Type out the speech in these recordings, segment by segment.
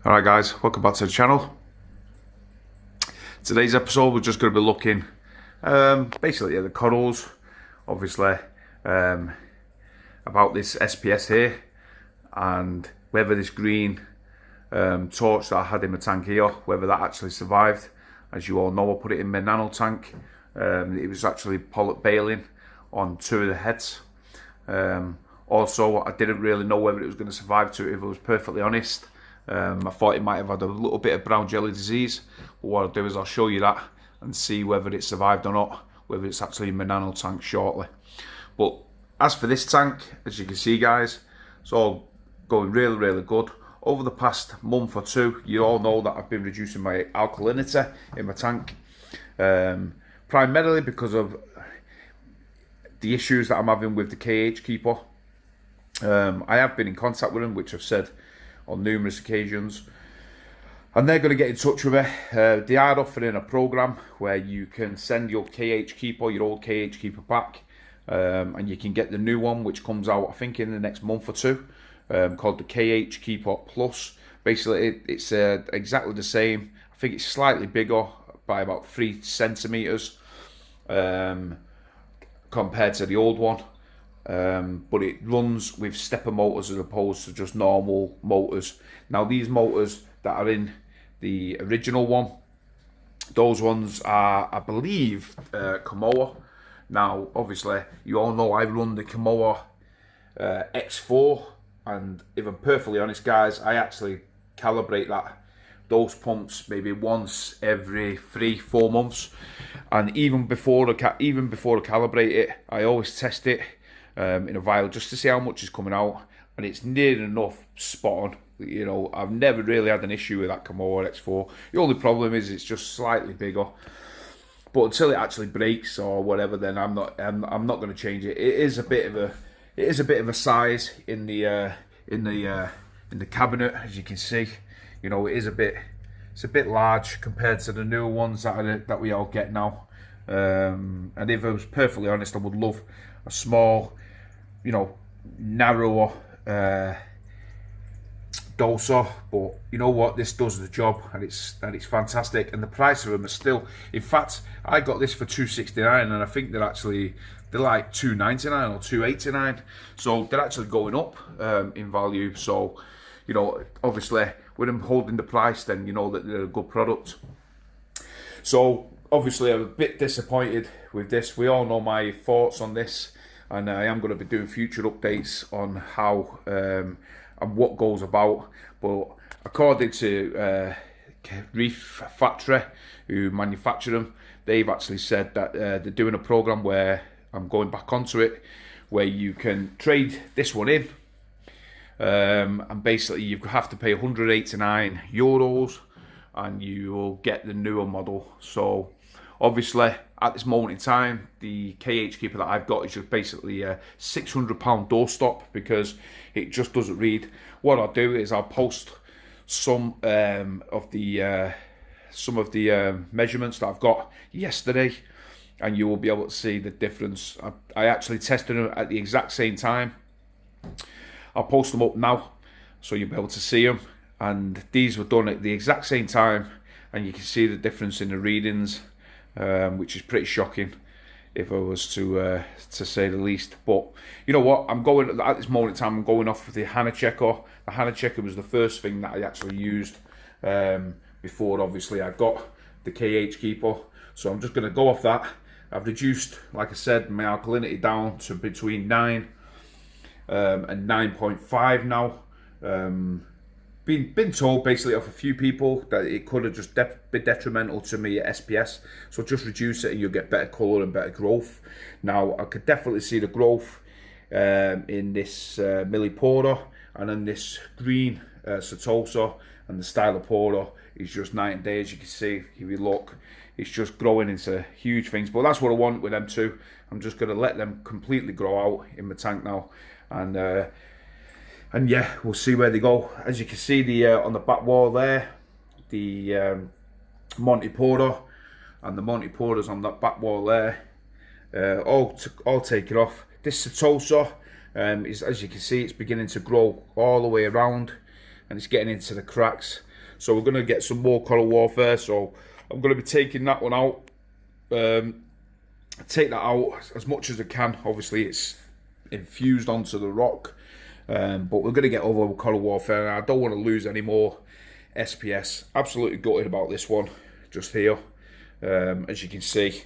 Alright guys, welcome back to the channel. Today's episode we're just going to be looking basically at the corals, obviously about this SPS here and whether this green torch that I had in my tank here, whether that actually survived. As you all know, I put it in my Nano tank. It was actually polyp bailing on 2 of the heads. Also, I didn't really know whether it was going to survive to it, if I was perfectly honest. I thought it might have had a little bit of brown jelly disease, but what I'll do is I'll show you that and see whether it survived or not, whether it's actually in my Nano tank shortly. But as for this tank, as you can see guys, it's all going really good. Over the past month or two, you all know that I've been reducing my alkalinity in my tank, primarily because of the issues that I'm having with the KH keeper. I have been in contact with them, which I've said on numerous occasions, and they're going to get in touch with me. They are offering a program where you can send your KH keeper, your old KH keeper back, and you can get the new one, which comes out I think in the next month or two, called the KH Keeper Plus. Basically it's exactly the same. I think it's slightly bigger by about 3 centimeters compared to the old one. But it runs with stepper motors as opposed to just normal motors. Now these motors that are in the original one, those ones are, I believe, Kamoa. Now obviously you all know I run the Kamoa X4, and if I'm perfectly honest guys, I actually calibrate those pumps maybe once every 3-4 months, and even before I calibrate it, I always test it in a vial just to see how much is coming out, and it's near enough spot on. You know, I've never really had an issue with that Kamoa X4. The only problem is it's just slightly bigger, but until it actually breaks or whatever, then I'm not going to change it. It is a bit of a size in the cabinet, as you can see. You know, it's a bit large compared to the newer ones that we all get now. And if I was perfectly honest, I would love a small, you know, narrower doser, but you know what, this does the job, and it's fantastic. And the price of them is still, in fact, I got this for $269, and I think they're like $299 or $289, so they're actually going up in value. So you know, obviously with them holding the price, then you know that they're a good product. So obviously I'm a bit disappointed with this. We all know my thoughts on this, and I am going to be doing future updates on how and what goes about. But according to Reef factory, who manufacture them, they've actually said that they're doing a program where I'm going back onto it, where you can trade this one in, and basically you have to pay €189 and you will get the newer model. So obviously at this moment in time, the KH keeper that I've got is just basically a £600 doorstop, because it just doesn't read. What I'll do is I'll post some of the measurements that I've got yesterday, and you will be able to see the difference. I actually tested them at the exact same time. I'll post them up now so you'll be able to see them, and these were done at the exact same time, and you can see the difference in the readings, which is pretty shocking if I was to say the least. But you know what, I'm going at this moment in time, I'm going off with the Hannah checker. The Hannah checker was the first thing that I actually used before obviously I got the KH keeper, so I'm just going to go off that. I've reduced, like I said, my alkalinity down to between 9 and 9.5 now. Been told basically off a few people that it could have just been detrimental to me at SPS, so just reduce it and you'll get better colour and better growth. Now I could definitely see the growth in this millipora, and then this green Setosa, and the Stylopora is just night and day. As you can see, if you look, it's just growing into huge things. But that's what I want with them too. I'm just going to let them completely grow out in my tank now, and yeah, we'll see where they go. As you can see, the on the back wall there, the Montipora and the Montiporas on that back wall there, all taken off. This Setosa is, as you can see, it's beginning to grow all the way around, and it's getting into the cracks. So we're going to get some more coral warfare. So I'm going to be taking that one out. Take that out as much as I can. Obviously it's infused onto the rock. But we're going to get over coral warfare. And I don't want to lose any more SPS. Absolutely gutted about this one. Just here. As you can see.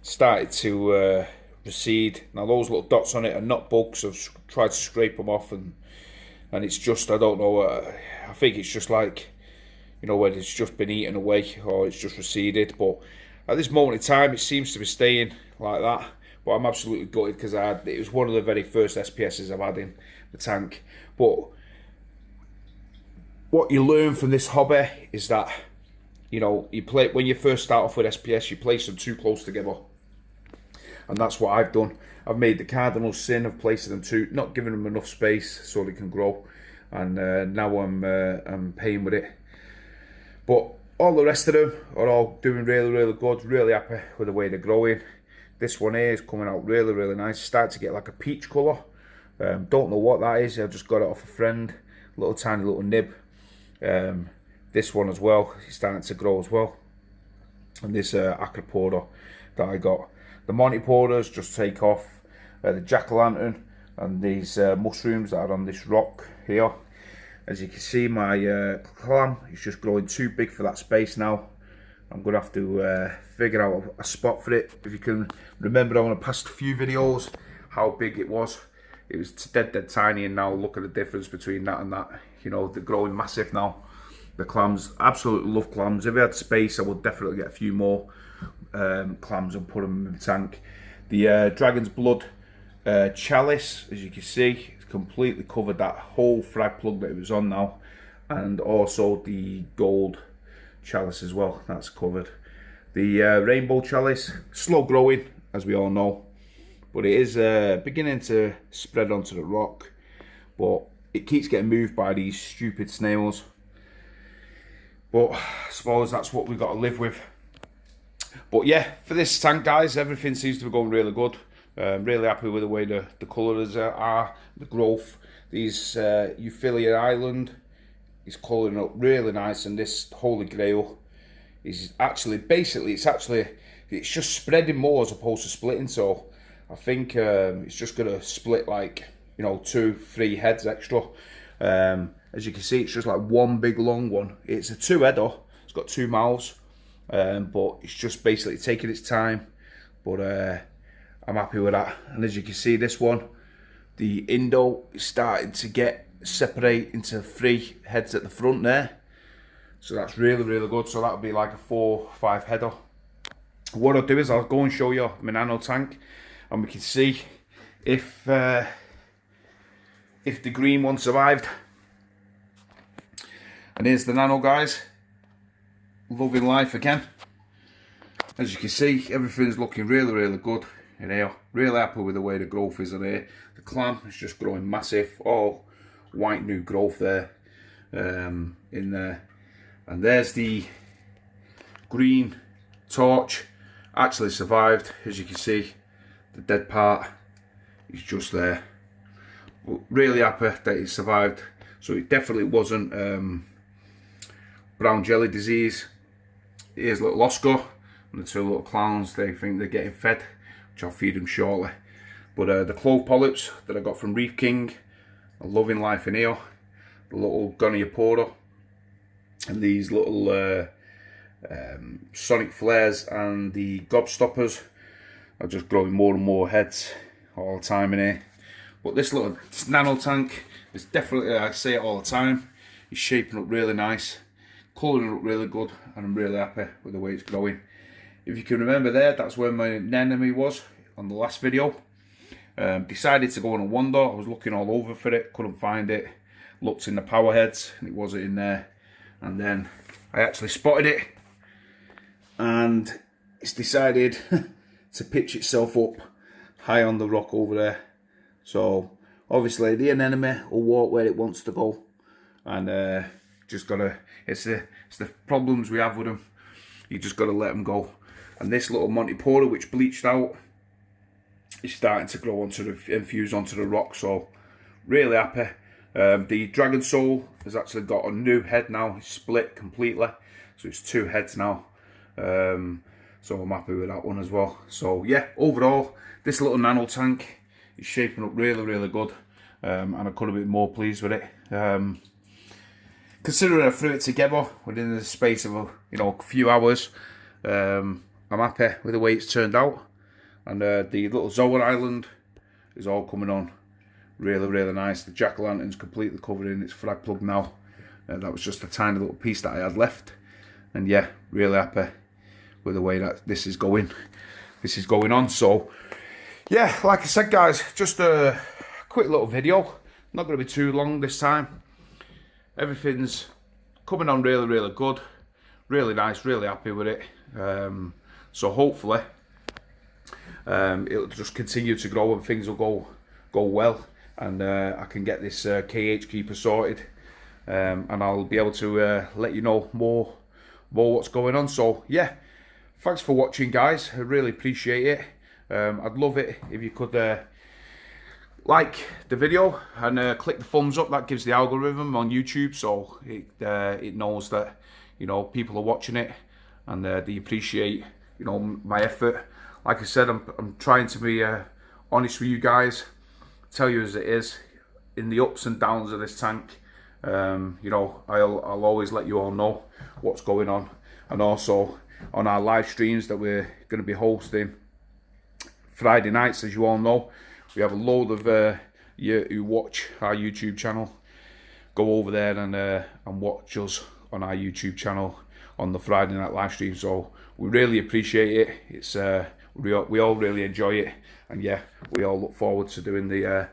Started to recede. Now those little dots on it are not bugs. I've tried to scrape them off and it's just, I don't know, I think it's just like, you know, whether it's just been eaten away or it's just receded. But at this moment in time, it seems to be staying like that. But I'm absolutely gutted because it was one of the very first SPSs I've had in the tank. But what you learn from this hobby is that, you know, when you first start off with SPS, you place them too close together. And that's what I've done. I've made the cardinal sin of placing them not giving them enough space so they can grow. And now I'm paying with it. But all the rest of them are all doing really, really good. Really happy with the way they're growing. This one here is coming out really, really nice. Starting to get like a peach colour. Don't know what that is. I just got it off a friend. Little tiny little nib. This one as well. It's starting to grow as well. And this acropoda that I got. The Montipodas just take off. The jack-o'-lantern and these mushrooms that are on this rock here. As you can see, my clam is just growing too big for that space now. I'm going to have to figure out a spot for it. If you can remember on the past few videos how big it was. It was dead tiny, and now look at the difference between that and that. You know, they're growing massive now. The clams, absolutely love clams. If I had space, I would definitely get a few more clams and put them in the tank. The dragon's blood chalice, as you can see, it's completely covered that whole frag plug that it was on now, and also the gold chalice as well, that's covered. The rainbow chalice, slow growing as we all know, but it is beginning to spread onto the rock, but it keeps getting moved by these stupid snails. But I suppose that's what we've got to live with. But yeah, for this tank, guys, everything seems to be going really good. Really happy with the way the colours are, the growth. These Euphilia Island is colouring up really nice, and this Holy Grail is actually, basically, it's just spreading more as opposed to splitting. So I think it's just going to split like, you know, 2-3 heads extra. As you can see, it's just like one big long one. It's a 2-header. It's got 2 mouths, but it's just basically taking its time. But I'm happy with that. And as you can see, this one, the Indo is starting to separate into 3 heads at the front there. So that's really, really good. So that'll be like a 4-5 header. What I'll do is I'll go and show you my Nano tank, and we can see if the green one survived. And here's the Nano, guys, loving life again. As you can see, everything's looking really, really good in here. Really happy with the way the growth is in here. The clam is just growing massive, all white new growth there, in there. And there's the green torch, actually survived. As you can see, the dead part is just there. But really happy that it survived. So it definitely wasn't brown jelly disease. Here's little Oscar and the 2 little clowns. They think they're getting fed, which I'll feed them shortly. But the clove polyps that I got from Reef King are loving life in here. The little Goniopoda and these little sonic flares and the gobstoppers are just growing more and more heads all the time in here. But this little Nano tank is definitely, I say it all the time, it's shaping up really nice, colouring up really good, and I'm really happy with the way it's growing. If you can remember there, that's where my Nano was on the last video. Decided to go on a wander. I was looking all over for it, couldn't find it. Looked in the power heads and it wasn't in there. And then I actually spotted it, and it's decided to pitch itself up high on the rock over there. So obviously the anemone will walk where it wants to go, and just gotta, it's the problems we have with them. You just gotta let them go. And this little Montipoda, which bleached out, is starting to grow onto the, infuse onto the rock. So really happy. The Dragon Soul has actually got a new head now. It's split completely, so it's 2 heads now. So I'm happy with that one as well. So yeah, overall, this little nano tank is shaping up really, really good, and I couldn't be more pleased with it. Considering I threw it together within the space of a few hours, I'm happy with the way it's turned out. And the little Zoan Island is all coming on really, really nice. The jack-o'-lantern's completely covered in its frag plug now. That was just a tiny little piece that I had left. And yeah, really happy with the way that this is going. This is going on. So yeah, like I said, guys, just a quick little video. Not going to be too long this time. Everything's coming on really, really good. Really nice, really happy with it. So hopefully it'll just continue to grow and things will go well, and I can get this KH keeper sorted, and I'll be able to let you know more what's going on. So yeah, thanks for watching, guys. I really appreciate it. I'd love it if you could like the video and click the thumbs up. That gives the algorithm on YouTube, so it knows that people are watching it, and they appreciate my effort. Like I said, I'm trying to be honest with you guys, tell you as it is, in the ups and downs of this tank. I'll always let you all know what's going on, and also on our live streams that we're going to be hosting Friday nights. As you all know, we have a load of you who watch our YouTube channel go over there and watch us on our YouTube channel on the Friday night live stream. So we really appreciate it. It's we all really enjoy it, and yeah, we all look forward to doing the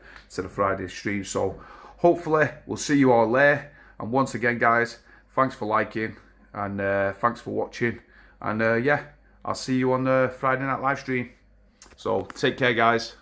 Friday stream. So hopefully we'll see you all there. And once again, guys, thanks for liking, and thanks for watching, and yeah, I'll see you on the Friday night live stream. So take care, guys.